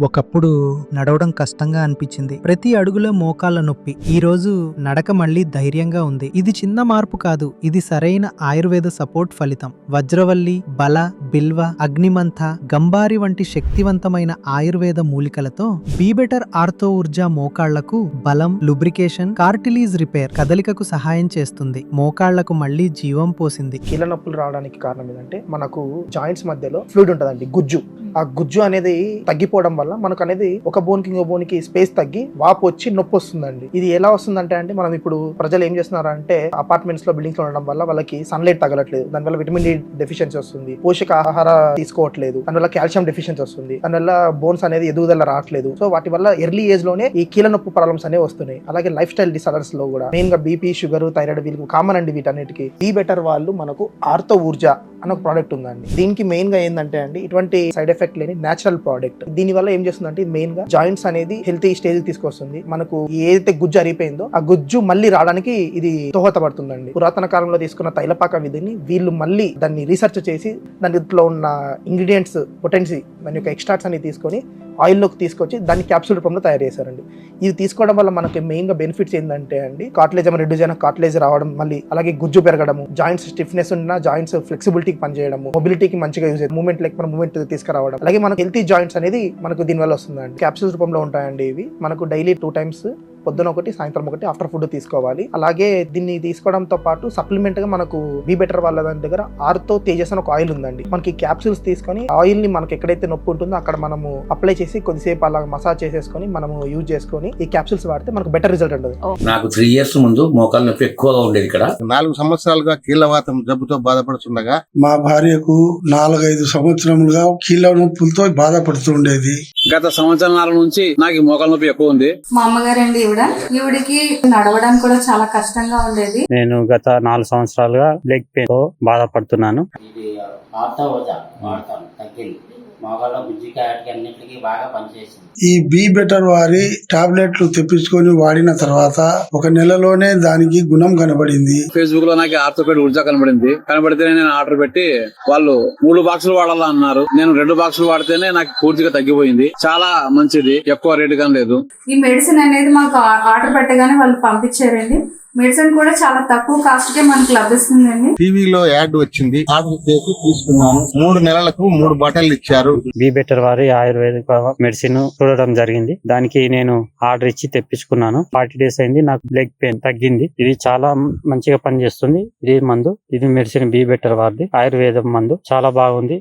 ఒకప్పుడు నడవడం కష్టంగా అనిపించింది. ప్రతి అడుగులో మోకాళ్ళ నొప్పి. ఈ రోజు నడక మళ్ళీ ధైర్యంగా ఉంది. ఇది చిన్న మార్పు కాదు, ఇది సరైన ఆయుర్వేద సపోర్ట్ ఫలితం. వజ్రవల్లి, బల, బిల్వ, అగ్నిమంథ, గంబారి వంటి శక్తివంతమైన ఆయుర్వేద మూలికలతో బీ బెటర్ ఆర్థో ఊర్జా మోకాళ్లకు బలం, లూబ్రికేషన్, కార్టిలీజ్ రిపేర్, కదలికకు సహాయం చేస్తుంది. మోకాళ్లకు మళ్లీ జీవం పోసింది. కీళ్ళ నొప్పులు రావడానికి కారణం ఏంటంటే మనకు జాయింట్స్ మధ్యలో ఫ్లూయిడ్ ఉంటదండి, గుజ్జు. ఆ గుజ్జు అనేది తగ్గిపోవడం వల్ల మనకు అనేది ఒక బోన్కి ఇంకో బోన్కి స్పేస్ తగ్గి వాపు వచ్చి నొప్పి వస్తుందండి. ఇది ఎలా వస్తుందంటే అండి, మనం ఇప్పుడు ప్రజలు ఏం చేస్తున్నారంటే అపార్ట్మెంట్స్ లో బిల్డింగ్స్ లో ఉండడం వల్ల వాళ్ళకి సన్లైట్ తగలట్లేదు, దానివల్ల విటమిన్ డి డెఫిషియన్సీ వస్తుంది, పోషక ఆహార తీసుకోవట్లేదు, దానివల్ల కాల్షియం డెఫిషియన్సీ వస్తుంది, దానివల్ల బోన్స్ అనేది ఎదుగుదల రావట్లేదు. సో వాటి వల్ల ఎర్లీ ఏజ్ లోనే ఈ కీళ్ళ నొప్పి ప్రాబ్లమ్స్ అనేవి వస్తున్నాయి. అలాగే లైఫ్ స్టైల్ డిసార్డర్స్ లో కూడా మెయిన్ గా బీపీ, షుగర్, థైరాయిడ్ వీళ్ళకి కామన్ అండి. వీటన్నిటికి బీ బెటర్ వాళ్ళు మనకు ఆర్థో ఊర్జా అని ఒక ప్రోడక్ట్ ఉందండి. దీనికి మెయిన్ గా ఏంటంటే అండి, ఇటువంటి సైడ్ ఎఫెక్ట్ లేని నేచురల్ ప్రోడక్ట్. దీని వల్ల ఏం చేస్తుందంటే మెయిన్ గా జాయింట్స్ అనేది హెల్తీ స్టేజ్ తీసుకొస్తుంది. మనకు ఏదైతే గుజ్జు అరిగిపోయిందో ఆ గుజ్జు మళ్ళీ రావడానికి ఇది దోహదపడుతుందండి. పురాతన కాలంలో తీసుకున్న తైలపాక విధిని వీళ్ళు మళ్ళీ దాన్ని రీసెర్చ్ చేసి దాంట్లో ఉన్న ఇంగ్రీడియంట్స్ పొటెన్సీ, దాని యొక్క ఎక్స్ట్రాక్ట్స్ అని తీసుకొని ఆయిల్లోకి తీసుకొచ్చి దాన్ని క్యాప్సూల్ రూపంలో తయారు చేశారండి. ఇది తీసుకోవడం వల్ల మనకి మెయిన్ గా బెనిఫిట్స్ ఏంటంటే అండి, కార్టిలేజ్ ఏమైనా రెడ్యూస్ అయినా కార్టిలేజ్ రావడం, మళ్ళీ అలాగే గుజ్జు పెరగడము, జాయింట్స్ స్టిఫ్నెస్ ఉన్న జాయింట్స్ ఫ్లెక్సిబిలిటీకి పనిచేయడము, మొబిలిటీకి మంచిగా యూజ్ అయ్యి మూవ్మెంట్ లేకపోతే మూవ్మెంట్ తీసుకురావడం, అలాగే మనకు హెల్తీ జాయింట్స్ అనేది మనకు దీనివల్ల వస్తుందండి. క్యాప్సూల్స్ రూపంలో ఉంటాయండి ఇవి. మనకు డైలీ 2 times, పొద్దున ఒకటి, సాయంత్రం ఒకటి, ఆఫ్టర్ ఫుడ్ తీసుకోవాలి. అలాగే దీన్ని తీసుకోవడంతో పాటు సప్లిమెంట్ గా మనకు బీ బెటర్ వాళ్ళ దగ్గర ఆర్థో తేజస్ అని ఒక ఆయిల్ ఉందండి. మనకి క్యాప్సూల్స్ తీసుకొని ఆయిల్ ని మనకి ఎక్కడైతే నొప్పి ఉంటుందో అక్కడ మనము అప్లై చేసి కొద్దిసేపు అలా మసాజ్ చేసేసుకొని మనము యూజ్ చేసుకొని ఈ క్యాప్సూల్స్ వాడితే మనకు బెటర్ రిజల్ట్ ఉంటుంది. నాకు 3 years ముందు మోకాళ్ళ నొప్పి ఎక్కువగా ఉండేది. ఇక్కడ 4 సంవత్సరాలుగా కీళ్ళవాతం జబ్బుతో బాధపడుతుండగా మా భార్యకు 4-5 సంవత్సరములుగా కీళ్ళ నొప్పులతో బాధపడుతూ ఉండేది. గత సంవత్సరాల నుంచి నాకు మోకాళ్ళ నొప్పి ఎక్కువ ఉంది. మా అమ్మగారండి ఈవిడికి నడవడానికి కూడా చాలా కష్టంగా ఉండేది. నేను గత 4 సంవత్సరాలుగా లెగ్ పెయిన్ తో బాధపడుతున్నాను. ఇది ఆర్థో ఊర్జా వాడతాను, తగ్గింది. మోకాళ్ళ బుజ్జికాయకి అన్నిటికీ బాగా పనిచేసింది. ఈ బీ బెటర్ వారి టాబ్లెట్లు తెప్పించుకొని వాడిన తర్వాత 1 నెలలోనే దానికి గుణం కనబడింది. ఫేస్బుక్ లో నాకు ఆర్థోపెడ్ ఊర్జా కనబడితే నేను ఆర్డర్ పెట్టి వాళ్ళు 3 బాక్సులు వాడాలా అన్నారు. నేను 2 బాక్సులు వాడితేనే నాకు పూర్తిగా తగ్గిపోయింది. చాలా మంచిది, ఎక్కువ రేటు కానీ లేదు. ఈ మెడిసిన్ అనేది మాకు ఆర్డర్ పెట్టగానే వాళ్ళు పంపించారండి. మెడిసిన్ కూడా చాలా తక్కువ కాస్ట్ కే మనకు లభిస్తుందండి. టీవీలో యాడ్ వచ్చింది, ఆర్డర్ చేసి తీసుకున్నాను. 3 నెలలకు 3 బాటిల్ ఇచ్చారు. బీ బెటర్ వారి ఆయుర్వేదిక మెడిసిన్ చూడడం జరిగింది. దానికి నేను ఆర్డర్ ఇచ్చి తెప్పించుకున్నాను. 40 days అయింది. నాకు లెగ్ పెయిన్ తగ్గింది. ఇది చాలా మంచిగా పనిచేస్తుంది. ఇది మందు, ఇది మెడిసిన్ బీ బెటర్ వారిది ఆయుర్వేదం మందు, చాలా బాగుంది.